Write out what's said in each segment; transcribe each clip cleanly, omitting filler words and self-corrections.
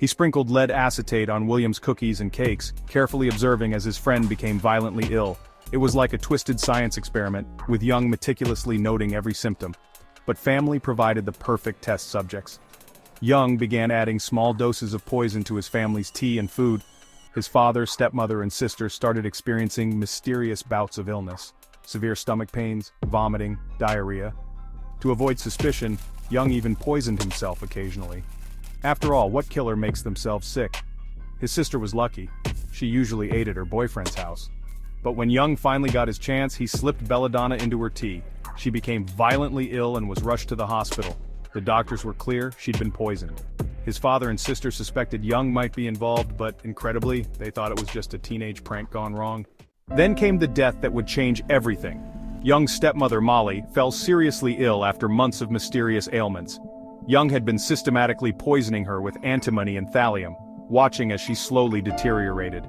He sprinkled lead acetate on William's cookies and cakes, carefully observing as his friend became violently ill. It was like a twisted science experiment, with Young meticulously noting every symptom. But family provided the perfect test subjects. Young began adding small doses of poison to his family's tea and food. His father, stepmother, and sister started experiencing mysterious bouts of illness. Severe stomach pains, vomiting, diarrhea. To avoid suspicion, Young even poisoned himself occasionally. After all, what killer makes themselves sick? His sister was lucky. She usually ate at her boyfriend's house. But when Young finally got his chance, he slipped belladonna into her tea. She became violently ill and was rushed to the hospital. The doctors were clear, she'd been poisoned. His father and sister suspected Young might be involved, but incredibly, they thought it was just a teenage prank gone wrong. Then came the death that would change everything. Young's stepmother, Molly, fell seriously ill after months of mysterious ailments. Young had been systematically poisoning her with antimony and thallium, watching as she slowly deteriorated.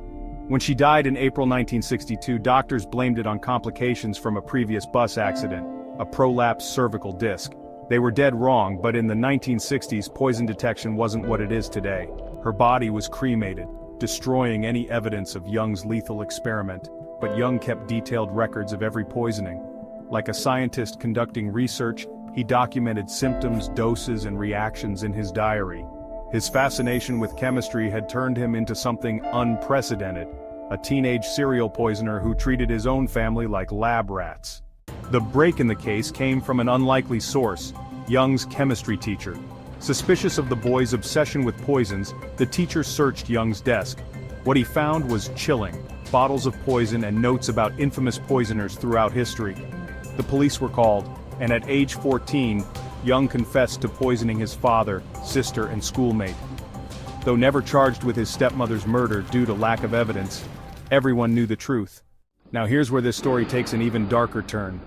When she died in April 1962, doctors blamed it on complications from a previous bus accident, a prolapsed cervical disc. They were dead wrong, but in the 1960s, poison detection wasn't what it is today. Her body was cremated, destroying any evidence of Young's lethal experiment, but Young kept detailed records of every poisoning. Like a scientist conducting research, he documented symptoms, doses, and reactions in his diary. His fascination with chemistry had turned him into something unprecedented, a teenage serial poisoner who treated his own family like lab rats. The break in the case came from an unlikely source, Young's chemistry teacher. Suspicious of the boy's obsession with poisons, the teacher searched Young's desk. What he found was chilling: bottles of poison and notes about infamous poisoners throughout history. The police were called, and at age 14, Young confessed to poisoning his father, sister, and schoolmate. Though never charged with his stepmother's murder due to lack of evidence, everyone knew the truth. Now here's where this story takes an even darker turn.